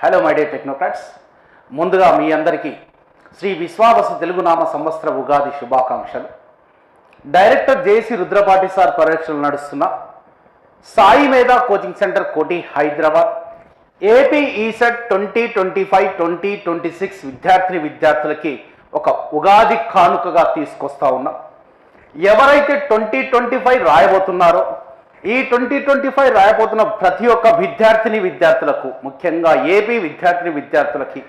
Hello my day technocrats. ముందుగా మీ అందరికీ శ్రీ విశ్వావసు తెలుగు నామ సంవత్సర ఉగాది శుభాకాంక్షలు. డైరెక్టర్ జేసీ రుద్రపాటి సార్ పర్యవేక్షణలో నడుస్తున్న సాయి మేధా కోచింగ్ సెంటర్ కోటి హైదరాబాద్ ఏపీ ఈసెట్ 2025-2026 విద్యార్థులకి ఒక ఉగాది కానుకగా తీసుకొస్తా ఉన్నాం. ఎవరైతే 2025 రాయబోతున్నారో ఈ 2025 రాయబోతున్న ప్రతి ఒక్క విద్యార్థులకు, ముఖ్యంగా ఏపీ విద్యార్థులకి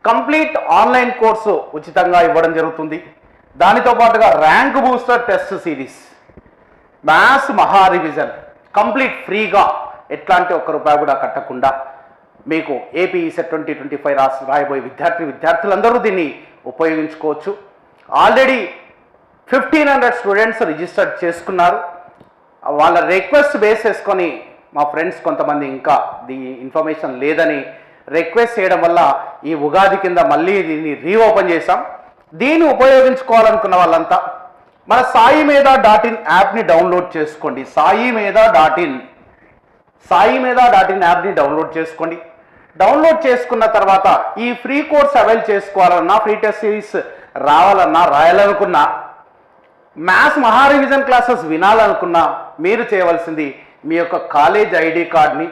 కంప్లీట్ ఆన్లైన్ కోర్సు ఉచితంగా ఇవ్వడం జరుగుతుంది. దానితో పాటుగా rank booster test series, maths మహా రివిజన్ కంప్లీట్ ఫ్రీగా, ఎట్లాంటి ఒక్క రూపాయి కూడా కట్టకుండా మీకు ఏపీ ఈసెట్ 2025 రాయబోయే విద్యార్థులందరూ దీన్ని ఉపయోగించుకోవచ్చు. ఆల్రెడీ 1500 స్టూడెంట్స్ రిజిస్టర్ చేసుకున్నారు. వాళ్ళ రిక్వెస్ట్ బేస్ చేసుకొని మా ఫ్రెండ్స్ కొంతమంది ఇంకా ఇన్ఫర్మేషన్ లేదని రిక్వెస్ట్ చేయడం వల్ల ఈ ఉగాది కింద మళ్ళీ దీన్ని రీఓపెన్ చేశాం. దీన్ని ఉపయోగించుకోవాలనుకున్న వాళ్ళంతా మన సాయి మేధా .in యాప్ని డౌన్లోడ్ చేసుకోండి. సాయి మేధా .in యాప్ని డౌన్లోడ్ చేసుకోండి. డౌన్లోడ్ చేసుకున్న తర్వాత ఈ ఫ్రీ కోర్స్ అవైల్ చేసుకోవాలన్నా, ఫ్రీ టెస్ట్ సిరీస్ రావాలన్నా, రాయాలనుకున్నా, మ్యాథ్స్ మహా రివిజన్ క్లాసెస్ వినాలనుకున్నా మీరు చేయవలసింది మీ యొక్క కాలేజ్ ఐడి కార్డ్ని,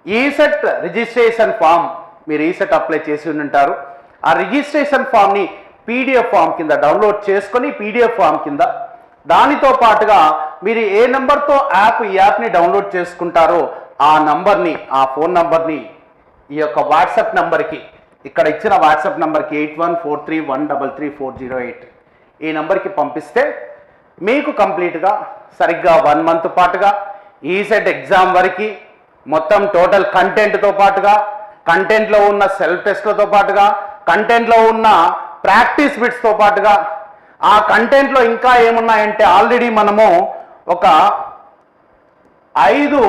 ఈసెట్ రిజిస్ట్రేషన్ ఫామ్, మీరు ఈసెట్ అప్లై చేసి ఉంటారు, ఆ రిజిస్ట్రేషన్ ఫామ్ని పీడిఎఫ్ ఫామ్ కింద డౌన్లోడ్ చేసుకొని పీడిఎఫ్ ఫామ్ కింద దానితో పాటుగా మీరు ఏ నెంబర్తో ఈ యాప్ని డౌన్లోడ్ చేసుకుంటారో ఆ నంబర్ని, ఆ ఫోన్ నంబర్ని ఈ యొక్క వాట్సాప్ నెంబర్కి, ఇక్కడ ఇచ్చిన వాట్సాప్ నెంబర్కి 8143133408 ఈ నెంబర్కి పంపిస్తే మీకు కంప్లీట్గా సరిగ్గా 1 మంత్ పాటుగా ఈసెట్ ఎగ్జామ్ వరకు మొత్తం టోటల్ కంటెంట్తో పాటుగా, కంటెంట్లో ఉన్న సెల్ఫ్ టెస్ట్లతో పాటుగా, కంటెంట్లో ఉన్న ప్రాక్టీస్ బిట్స్తో పాటుగా, ఆ కంటెంట్లో ఇంకా ఏమున్నాయంటే ఆల్రెడీ మనము ఒక 5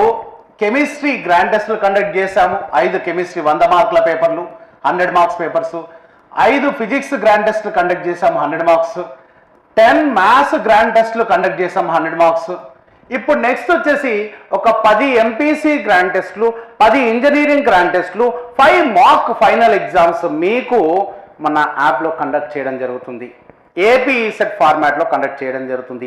కెమిస్ట్రీ గ్రాండ్ టెస్ట్లు కండక్ట్ చేశాము. 5 కెమిస్ట్రీ 100 మార్కుల పేపర్లు, 100 మార్క్స్ పేపర్స్, 5 ఫిజిక్స్ గ్రాండ్ టెస్ట్లు కండక్ట్ చేశాము 100 మార్క్స్, 10 మ్యాథ్స్ గ్రాండ్ టెస్ట్లు కండక్ట్ చేసాం 100 మార్క్స్. ఇప్పుడు నెక్స్ట్ వచ్చేసి ఒక 10 ఎంపీసీ గ్రాండ్ టెస్ట్లు, 10 ఇంజనీరింగ్ గ్రాండ్ టెస్ట్లు, 5 మాక్ ఫైనల్ ఎగ్జామ్స్ మీకు మన యాప్లో కండక్ట్ చేయడం జరుగుతుంది. ఏపీ ఈసెట్ ఫార్మాట్లో కండక్ట్ చేయడం జరుగుతుంది.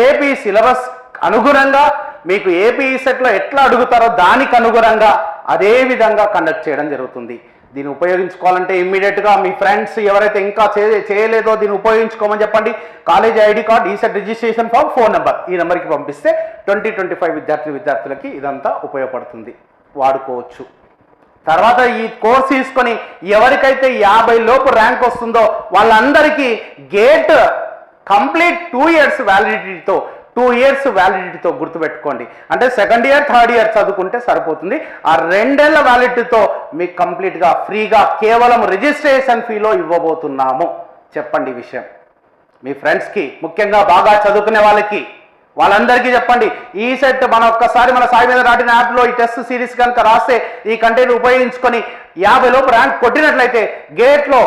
ఏపీ సిలబస్ అనుగుణంగా మీకు ఏపీ ఈసెట్లో ఎట్లా అడుగుతారో దానికి అనుగుణంగా అదే విధంగా కండక్ట్ చేయడం జరుగుతుంది. దీన్ని ఉపయోగించుకోవాలంటే ఇమ్మీడియట్గా మీ ఫ్రెండ్స్ ఎవరైతే ఇంకా చేయలేదో దీన్ని ఉపయోగించుకోమని చెప్పండి. College ID card, ECET registration form, phone number ఈ నెంబర్కి పంపిస్తే 2025 విద్యార్థులకి ఇదంతా ఉపయోగపడుతుంది, వాడుకోవచ్చు. తర్వాత ఈ కోర్స్ తీసుకొని ఎవరికైతే 50 లోపు ర్యాంక్ వస్తుందో వాళ్ళందరికీ గేట్ కంప్లీట్ 2 ఇయర్స్ వ్యాలిడిటీతో, 2 ఇయర్స్ వ్యాలిడిటీతో గుర్తుపెట్టుకోండి. అంటే సెకండ్ ఇయర్, థర్డ్ ఇయర్ చదువుకుంటే సరిపోతుంది. ఆ 2 ఏళ్ల వ్యాలిడిటీతో మీకు కంప్లీట్గా ఫ్రీగా కేవలం రిజిస్ట్రేషన్ ఫీలో ఇవ్వబోతున్నాము. చెప్పండి ఈ విషయం మీ ఫ్రెండ్స్కి, ముఖ్యంగా బాగా చదువుకునే వాళ్ళందరికీ చెప్పండి. ఈ సెట్ ఒక్కసారి మన సాయి మేధా .in యాప్లో ఈ టెస్ట్ సిరీస్ కనుక రాస్తే, ఈ కంటెంట్ ఉపయోగించుకొని 50 లోపు ర్యాంక్ కొట్టినట్లయితే గేట్లో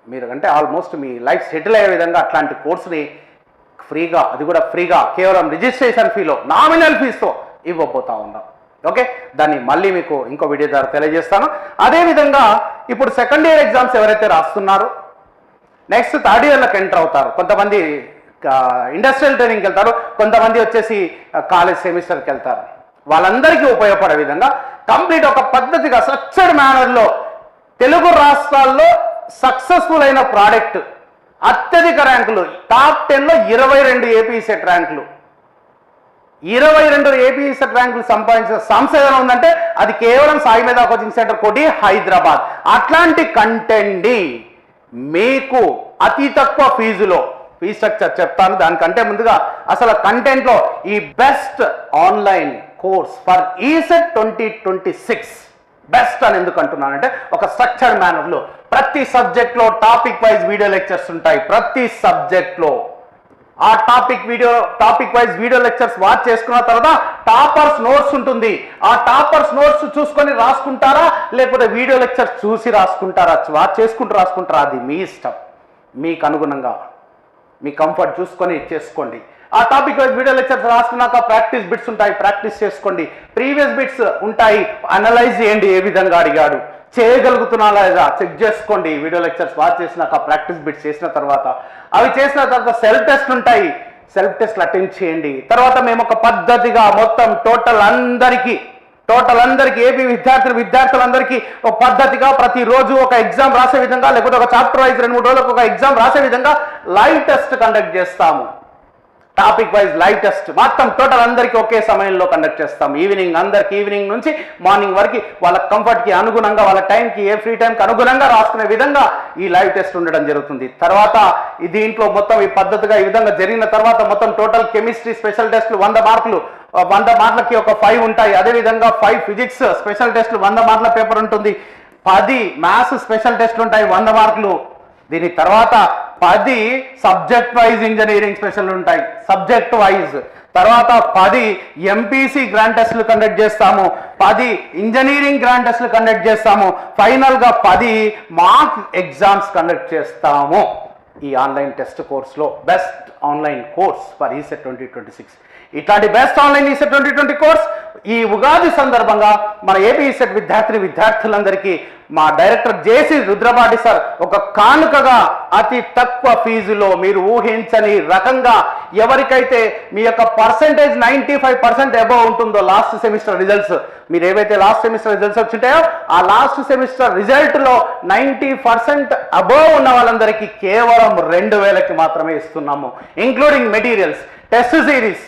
మీరు అంటే ఆల్మోస్ట్ మీ లైఫ్ సెటిల్ అయ్యే విధంగా అట్లాంటి కోర్సుని ఫ్రీగా, అది కూడా ఫ్రీగా కేవలం రిజిస్ట్రేషన్ ఫీలో, నామినల్ ఫీజుతో ఇవ్వబోతా ఉన్నాం. ఓకే, దాన్ని మళ్ళీ మీకు ఇంకో వీడియో ద్వారా తెలియజేస్తాను. అదేవిధంగా ఇప్పుడు సెకండ్ ఇయర్ ఎగ్జామ్స్ ఎవరైతే రాస్తున్నారో నెక్స్ట్ థర్డ్ ఇయర్లోకి ఎంటర్ అవుతారు. కొంతమంది ఇండస్ట్రియల్ ట్రైనింగ్కి వెళ్తారు, కొంతమంది వచ్చేసి కాలేజ్ సెమిస్టర్కి వెళ్తారు. వాళ్ళందరికీ ఉపయోగపడే విధంగా కంప్లీట్ ఒక పద్ధతిగా స్ట్రక్చర్డ్ మేనర్లో తెలుగు రాష్ట్రాల్లో సక్సెస్ఫుల్ అయిన ప్రోడక్ట్, అత్యధిక ర్యాంకులు టాప్ 10లో 22 ఏపీ సెట్ ర్యాంకులు, 22 ఏపీ సెట్ ర్యాంకులు సంపాదించిన సంస్థ ఏదైనా ఉందంటే అది కేవలం సాయి మేధా కోచింగ్ సెంటర్ కోటి హైదరాబాద్. అట్లాంటి కంటెంట్ మీకు అతి తక్కువ ఫీజులో, ఫీజ్ స్ట్రక్చర్ చెప్తాను. దానికంటే ముందుగా అసలు కంటెంట్లో ఈ best online course for ECET 2026 best అని ఎందుకు అంటున్నానంటే, ఒక స్ట్రక్చర్డ్ మేనర్లో ప్రతి సబ్జెక్ట్లో టాపిక్ వైజ్ వీడియో లెక్చర్స్ ఉంటాయి. ప్రతి సబ్జెక్ట్లో ఆ topic wise video lectures watch చేసుకున్న తర్వాత టాపర్స్ నోట్స్ ఉంటుంది. ఆ టాపర్స్ నోట్స్ చూసుకొని రాసుకుంటారా, లేకపోతే వీడియో లెక్చర్స్ చూసి రాసుకుంటారా, వాచ్ చేసుకుంటూ రాసుకుంటారా, అది మీ ఇష్టం. మీకు అనుగుణంగా మీ కంఫర్ట్ చూసుకొని చేసుకోండి. ఆ టాపిక్ వైజ్ వీడియో లెక్చర్స్ రాసుకున్నాక ప్రాక్టీస్ బిట్స్ ఉంటాయి, ప్రాక్టీస్ చేసుకోండి. ప్రీవియస్ బిట్స్ ఉంటాయి, అనలైజ్ చేయండి, ఏ విధంగా అడిగాడు, చేయగలుగుతున్నా లేదా చెక్ చేసుకోండి. వీడియో లెక్చర్స్ వాచ్ చేసినాక ప్రాక్టీస్ బిట్స్ చేసిన తర్వాత అవి చేసిన తర్వాత సెల్ఫ్ టెస్ట్ ఉంటాయి, సెల్ఫ్ టెస్ట్లు అటెండ్ చేయండి. తర్వాత మేము ఒక పద్ధతిగా మొత్తం టోటల్ అందరికీ ఏపీ విద్యార్థులందరికీ ఒక పద్ధతిగా ప్రతిరోజు ఒక ఎగ్జామ్ రాసే విధంగా, లేకపోతే ఒక చాప్టర్ వైజ్ 2-3 రోజులకు ఒక ఎగ్జామ్ రాసే విధంగా లైవ్ టెస్ట్ కండక్ట్ చేస్తాము. టాపిక్ వైజ్ లైవ్ టెస్ట్ మొత్తం టోటల్ అందరికీ ఒకే సమయంలో కండక్ట్ చేస్తాం. ఈవినింగ్ నుంచి మార్నింగ్ వరకు వాళ్ళ కంఫర్ట్కి అనుగుణంగా, వాళ్ళ టైంకి, ఏ ఫ్రీ టైంకి అనుగుణంగా రాసుకునే విధంగా ఈ లైవ్ టెస్ట్ ఉండడం జరుగుతుంది. తర్వాత దీంట్లో మొత్తం ఈ పద్ధతిగా ఈ విధంగా జరిగిన తర్వాత మొత్తం టోటల్ కెమిస్ట్రీ స్పెషల్ టెస్ట్లు 100 మార్కులు, 100 మార్కులకి ఒక 5 ఉంటాయి. అదేవిధంగా 5 ఫిజిక్స్ స్పెషల్ టెస్ట్లు 100 మార్కుల పేపర్ ఉంటుంది. 10 మ్యాథ్స్ స్పెషల్ టెస్ట్లు ఉంటాయి 100 మార్కులు. దీని తర్వాత 10 సబ్జెక్ట్ వైజ్ ఇంజనీరింగ్ స్పెషల్ ఉంటాయి, సబ్జెక్ట్ వైజ్. తర్వాత 10 ఎంపీసీ గ్రాండ్ టెస్ట్లు కండక్ట్ చేస్తాము, 10 ఇంజనీరింగ్ గ్రాండ్ టెస్ట్లు కండక్ట్ చేస్తాము. ఫైనల్గా 10 మార్క్ ఎగ్జామ్స్ కండక్ట్ చేస్తాము. ఈ ఆన్లైన్ టెస్ట్ కోర్సులో best online course for ECET 2026. ఇట్లాంటి బెస్ట్ ఆన్లైన్ ఈసెట్ 2020 కోర్స్ ఈ ఉగాది సందర్భంగా మన ఏపీ ఈసెట్ విద్యార్థులందరికీ మా డైరెక్టర్ జేసీ రుద్రపాటి సార్ ఒక కానుకగా అతి తక్కువ ఫీజులో మీరు ఊహించని రకంగా ఎవరికైతే మీ యొక్క పర్సెంటేజ్ 95% అబవ్ ఉంటుందో లాస్ట్ సెమిస్టర్ రిజల్ట్స్, మీరు ఏవైతే లాస్ట్ సెమిస్టర్ రిజల్ట్స్ వచ్చింటాయో ఆ లాస్ట్ సెమిస్టర్ రిజల్ట్లో 90% అబవ్ ఉన్న వాళ్ళందరికీ కేవలం 2000కి మాత్రమే ఇస్తున్నాము, ఇంక్లూడింగ్ మెటీరియల్స్, టెస్ట్ సిరీస్.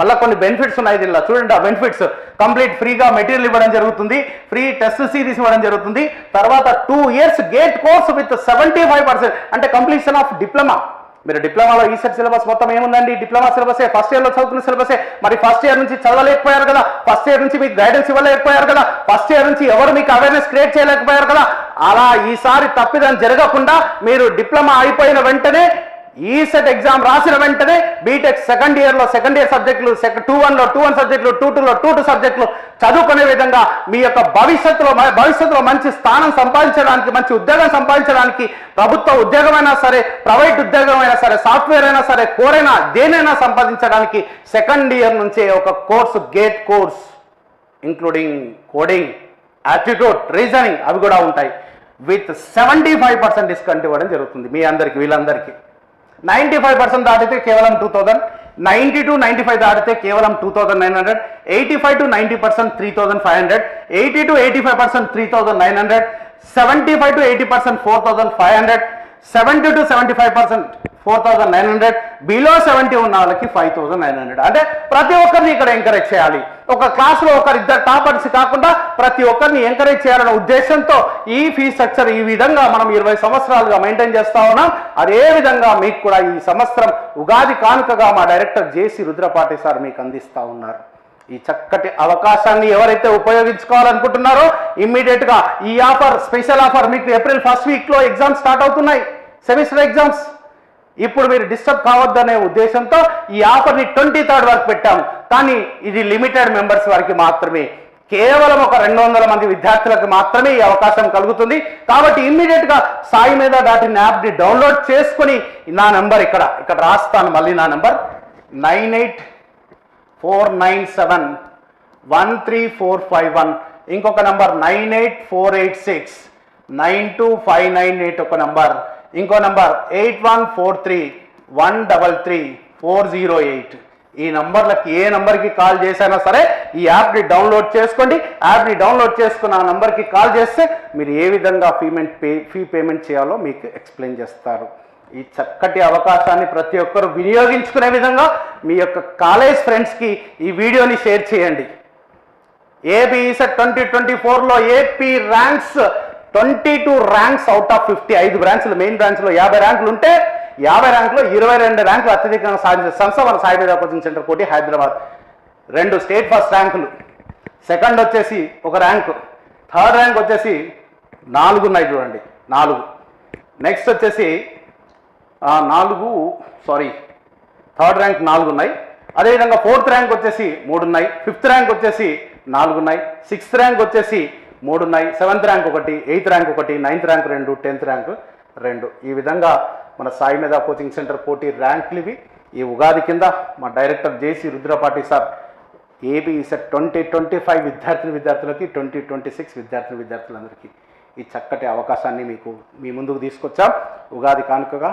మళ్ళీ కొన్ని బెనిఫిట్స్ ఉన్నాయి దీనిలో చూడండి. ఆ బెనిఫిట్స్ కంప్లీట్ ఫ్రీగా మెటీరియల్ ఇవ్వడం జరుగుతుంది, ఫ్రీ టెస్ట్ సిరీస్ ఇవ్వడం జరుగుతుంది. తర్వాత 2 years గేట్ కోర్స్ విత్ 75% అంటే కంప్లీషన్ ఆఫ్ డిప్లొమా. మీరు డిప్లొమాలో ఈసెట్ సిలబస్ మొత్తం ఏముందండి, డిప్లొమా సిలబసే, ఫస్ట్ ఇయర్లో చదువుతున్న సిలబసే. మరి ఫస్ట్ ఇయర్ నుంచి చదవలేకపోయారు కదా, ఫస్ట్ ఇయర్ నుంచి మీకు గైడెన్స్ ఇవ్వలేకపోయారు కదా, ఫస్ట్ ఇయర్ నుంచి ఎవరు మీకు అవేర్నెస్ క్రియేట్ చేయలేకపోయారు కదా. అలా ఈసారి తప్పిదం జరగకుండా మీరు డిప్లొమా అయిపోయిన వెంటనే ఈసెట్ ఎగ్జామ్ రాసిన వెంటనే బీటెక్ సెకండ్ ఇయర్ సబ్జెక్టులు 2-1 సబ్జెక్టులు, 2-2 సబ్జెక్టులు చదువుకునే విధంగా మీ యొక్క భవిష్యత్తులో మంచి స్థానం సంపాదించడానికి, మంచి ఉద్యోగం సంపాదించడానికి, ప్రభుత్వ ఉద్యోగమైనా సరే, ప్రైవేట్ ఉద్యోగమైనా సరే, సాఫ్ట్వేర్ అయినా సరే, కోరైనా దేనైనా సంపాదించడానికి సెకండ్ ఇయర్ నుంచే ఒక course, gate course including coding, aptitude, reasoning అవి కూడా ఉంటాయి. విత్ 75% డిస్కౌంట్ ఇవ్వడం జరుగుతుంది మీ అందరికీ, వీళ్ళందరికీ. 95% దాటితే కేవలం 2000, 90-95 దాటితే కేవలం 2900, 85-90% 3500, 80-85% 3900, 75-80% 4500, 70-75% 4900, బిలో 70 ఉన్న వాళ్ళకి 5900. అంటే ప్రతి ఒక్కరిని ఇక్కడ ఎంకరేజ్ చేయాలి. ఒక క్లాస్లో ఒకరిద్దరు టాపర్స్ కాకుండా ప్రతి ఒక్కరిని ఎంకరేజ్ చేయాలనే ఉద్దేశంతో ఈ ఫీ స్ట్రక్చర్ ఈ విధంగా మనం 20 సంవత్సరాలుగా మెయింటైన్ చేస్తా ఉన్నాం. అదే విధంగా మీకు కూడా ఈ సంవత్సరం ఉగాది కానుకగా మా డైరెక్టర్ జేసీ రుద్రపాటి సార్ మీకు అందిస్తా ఉన్నారు. ఈ చక్కటి అవకాశాన్ని ఎవరైతే ఉపయోగించుకోవాలనుకుంటున్నారో ఇమ్మీడియట్గా ఈ ఆఫర్, స్పెషల్ ఆఫర్ మీకు ఏప్రిల్ 1st వీక్లో ఎగ్జామ్స్ స్టార్ట్ అవుతున్నాయి, సెమిస్టర్ ఎగ్జామ్స్. ఇప్పుడు మీరు డిస్టర్బ్ కావద్దనే ఉద్దేశంతో ఈ ఆఫర్ని 23rd వరకు పెట్టాము. కానీ ఇది లిమిటెడ్ మెంబర్స్ వరకు మాత్రమే, కేవలం ఒక 200 మంది విద్యార్థులకు మాత్రమే ఈ అవకాశం కలుగుతుంది. కాబట్టి ఇమ్మీడియట్గా సాయిమేధా.in యాప్ని డౌన్లోడ్ చేసుకుని నా నెంబర్ ఇక్కడ రాస్తాను, మళ్ళీ నా నెంబర్ 9849713451, ఇంకొక నంబర్ 98486925998 ఒక నంబర్, ఇంకో నంబర్ 8143133408. ఈ నంబర్లకి ఏ నంబర్కి కాల్ చేసినా సరే ఈ యాప్ని డౌన్లోడ్ చేసుకోండి. యాప్ని డౌన్లోడ్ చేసుకున్న ఆ నంబర్కి కాల్ చేస్తే మీరు ఏ విధంగా ఫీ పేమెంట్ చేయాలో మీకు ఎక్స్ప్లెయిన్ చేస్తారు. ఈ చక్కటి అవకాశాన్ని ప్రతి ఒక్కరు వినియోగించుకునే విధంగా మీ యొక్క కాలేజ్ ఫ్రెండ్స్కి ఈ వీడియోని షేర్ చేయండి. ఏపీ ఈసెట్ 2024లో AP ranks 22 ranks out of 50. 5 బ్రాంచ్లు, మెయిన్ బ్రాంచ్లో 50 ర్యాంకులు ఉంటే 50 ర్యాంకులో 22 ర్యాంకులు అత్యధికంగా సాధించిన సంస్థ మన సాయిమేధా కోచింగ్ సెంటర్ కోటి హైదరాబాద్. 2 స్టేట్ ఫస్ట్ ర్యాంకులు, సెకండ్ వచ్చేసి 1 ర్యాంకు, థర్డ్ ర్యాంక్ వచ్చేసి 4 ఉన్నాయి చూడండి, 4. నెక్స్ట్ వచ్చేసి థర్డ్ ర్యాంక్ 4 ఉన్నాయి. అదేవిధంగా 4th ర్యాంక్ వచ్చేసి 3 ఉన్నాయి, 5th ర్యాంక్ వచ్చేసి 4 ఉన్నాయి, 6th ర్యాంక్ వచ్చేసి 3 ఉన్నాయి, 7th rank 1, 8th rank 1, 9th rank 2, 10th rank 2. ఈ విధంగా మన సాయిమేధా కోచింగ్ సెంటర్ కోటి ర్యాంకులు ఇవి. ఈ ఉగాది కింద మా డైరెక్టర్ జేసీ రుద్రపాటి సార్ ఏపీ సెట్ 2025 విద్యార్థులకి 2026 విద్యార్థులందరికీ ఈ చక్కటి అవకాశాన్ని మీ ముందుకు తీసుకొచ్చాం. ఉగాది కానుకగా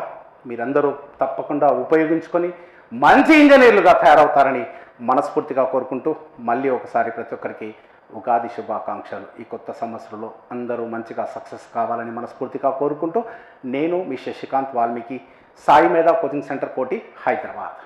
మీరందరూ తప్పకుండా ఉపయోగించుకొని మంచి ఇంజనీర్లుగా తయారవుతారని మనస్ఫూర్తిగా కోరుకుంటూ మళ్ళీ ఒకసారి ప్రతి ఒక్కరికి ఉగాది శుభాకాంక్షలు. ఈ కొత్త సంవత్సరంలో అందరూ మంచిగా సక్సెస్ కావాలని మనస్ఫూర్తిగా కోరుకుంటూ నేను మీ శశికాంత్ వాల్మీకి, సాయి మేధా కోచింగ్ సెంటర్ కోటి, హైదరాబాద్.